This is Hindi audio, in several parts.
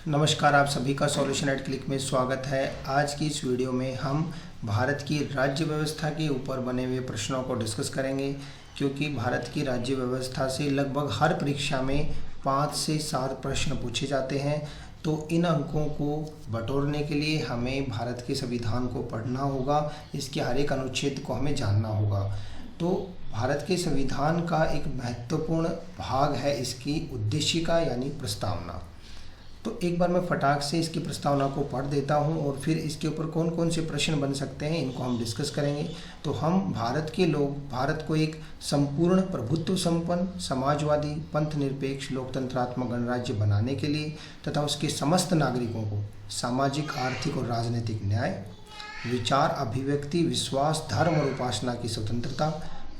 नमस्कार, आप सभी का सॉल्यूशन एट क्लिक में स्वागत है। आज की इस वीडियो में हम भारत की राज्य व्यवस्था के ऊपर बने हुए प्रश्नों को डिस्कस करेंगे, क्योंकि भारत की राज्य व्यवस्था से लगभग हर परीक्षा में 5 से 7 प्रश्न पूछे जाते हैं। तो इन अंकों को बटोरने के लिए हमें भारत के संविधान को पढ़ना होगा, इसके हर एक अनुच्छेद को हमें जानना होगा। तो भारत के संविधान का एक महत्वपूर्ण भाग है इसकी उद्देशिका यानी प्रस्तावना। तो एक बार मैं फटाक से इसकी प्रस्तावना को पढ़ देता हूं और फिर इसके ऊपर कौन कौन से प्रश्न बन सकते हैं इनको हम डिस्कस करेंगे। तो हम भारत के लोग भारत को एक संपूर्ण प्रभुत्व संपन्न समाजवादी पंथ निरपेक्ष लोकतंत्रात्मक गणराज्य बनाने के लिए तथा उसके समस्त नागरिकों को सामाजिक आर्थिक और राजनीतिक न्याय, विचार अभिव्यक्ति विश्वास धर्म और उपासना की स्वतंत्रता,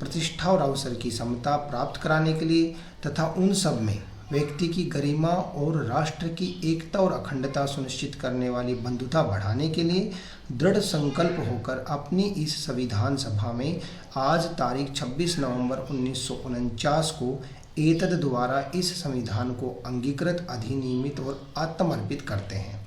प्रतिष्ठा और अवसर की समता प्राप्त कराने के लिए तथा उन सब में व्यक्ति की गरिमा और राष्ट्र की एकता और अखंडता सुनिश्चित करने वाली बंधुता बढ़ाने के लिए दृढ़ संकल्प होकर अपनी इस संविधान सभा में आज तारीख 26 नवंबर 1949 को एतद द्वारा इस संविधान को अंगीकृत अधिनियमित और आत्मर्पित करते हैं।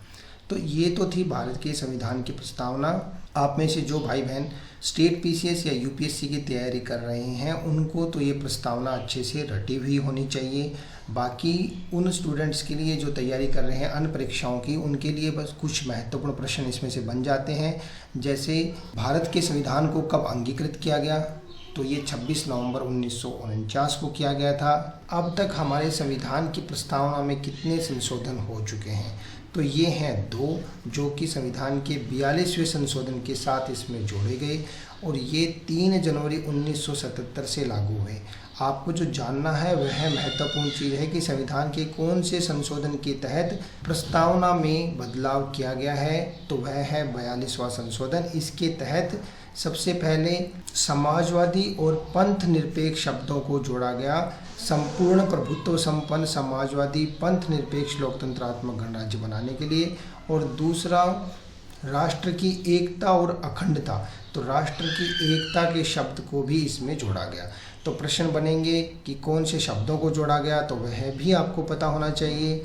तो ये तो थी भारत के संविधान की प्रस्तावना। आप में से जो भाई बहन स्टेट पीसीएस या यूपीएससी की तैयारी कर रहे हैं उनको तो ये प्रस्तावना अच्छे से रटी हुई होनी चाहिए। बाकी उन स्टूडेंट्स के लिए जो तैयारी कर रहे हैं अन्य परीक्षाओं की, उनके लिए बस कुछ महत्वपूर्ण प्रश्न इसमें से बन जाते हैं। जैसे भारत के संविधान को कब अंगीकृत किया गया, तो ये 26 नवंबर 1949 को किया गया था। अब तक हमारे संविधान की प्रस्तावना में कितने संशोधन हो चुके हैं, तो ये हैं 2, जो कि संविधान के 42वें संशोधन के साथ इसमें जोड़े गए और ये 3 जनवरी 1977 से लागू हुए। आपको जो जानना है वह महत्वपूर्ण चीज़ है कि संविधान के कौन से संशोधन के तहत प्रस्तावना में बदलाव किया गया है, तो वह है 42वां संशोधन। इसके तहत सबसे पहले समाजवादी और पंथ निरपेक्ष शब्दों को जोड़ा गया संपूर्ण प्रभुत्व संपन्न समाजवादी पंथ निरपेक्ष लोकतंत्रात्मक गणराज्य बनाने के लिए, और दूसरा राष्ट्र की एकता और अखंडता, तो राष्ट्र की एकता के शब्द को भी इसमें जोड़ा गया। तो प्रश्न बनेंगे कि कौन से शब्दों को जोड़ा गया, तो वह भी आपको पता होना चाहिए।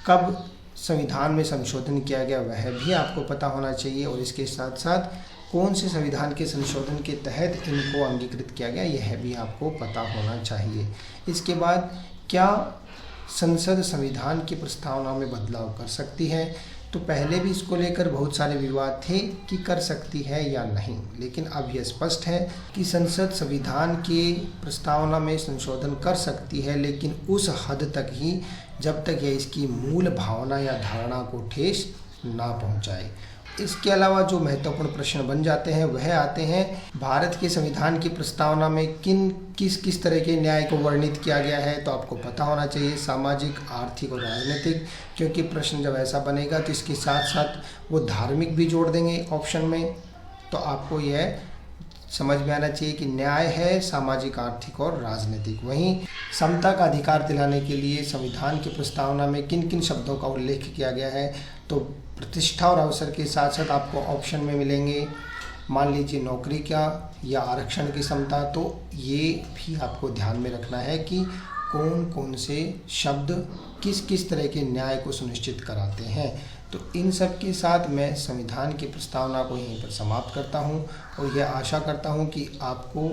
कब संविधान में संशोधन किया गया वह भी आपको पता होना चाहिए, और इसके साथ साथ कौन से संविधान के संशोधन के तहत इनको अंगीकृत किया गया यह भी आपको पता होना चाहिए। इसके बाद क्या संसद संविधान की प्रस्तावना में बदलाव कर सकती है, तो पहले भी इसको लेकर बहुत सारे विवाद थे कि कर सकती है या नहीं, लेकिन अब यह स्पष्ट है कि संसद संविधान की प्रस्तावना में संशोधन कर सकती है, लेकिन उस हद तक ही जब तक यह इसकी मूल भावना या धारणा को ठेस ना पहुंचाए। इसके अलावा जो महत्वपूर्ण प्रश्न बन जाते हैं वह आते हैं भारत के संविधान की प्रस्तावना में किस तरह के न्याय को वर्णित किया गया है, तो आपको पता होना चाहिए सामाजिक आर्थिक और राजनीतिक, क्योंकि प्रश्न जब ऐसा बनेगा तो इसके साथ साथ वो धार्मिक भी जोड़ देंगे ऑप्शन में। तो आपको यह समझ में आना चाहिए कि न्याय है सामाजिक आर्थिक और राजनीतिक। वहीं समता का अधिकार दिलाने के लिए संविधान की प्रस्तावना में किन किन शब्दों का उल्लेख किया गया है, तो प्रतिष्ठा और अवसर के साथ साथ आपको ऑप्शन में मिलेंगे, मान लीजिए नौकरी का या आरक्षण की समता। तो ये भी आपको ध्यान में रखना है कि कौन कौन से शब्द किस किस तरह के न्याय को सुनिश्चित कराते हैं। तो इन सब के साथ मैं संविधान की प्रस्तावना को यहीं पर समाप्त करता हूं और यह आशा करता हूं कि आपको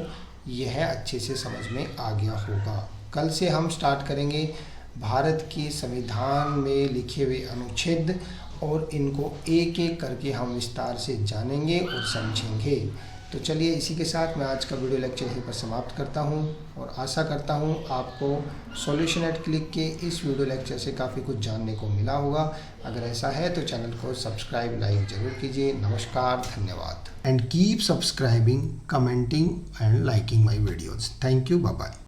यह अच्छे से समझ में आ गया होगा। कल से हम स्टार्ट करेंगे भारत के संविधान में लिखे हुए अनुच्छेद, और इनको एक एक करके हम विस्तार से जानेंगे और समझेंगे। तो चलिए, इसी के साथ मैं आज का वीडियो लेक्चर यहीं पर समाप्त करता हूं और आशा करता हूं आपको सॉल्यूशन एट क्लिक के इस वीडियो लेक्चर से काफ़ी कुछ जानने को मिला होगा। अगर ऐसा है तो चैनल को सब्सक्राइब लाइक जरूर कीजिए। नमस्कार, धन्यवाद। And keep subscribing, commenting and liking my videos. Thank you, bye bye.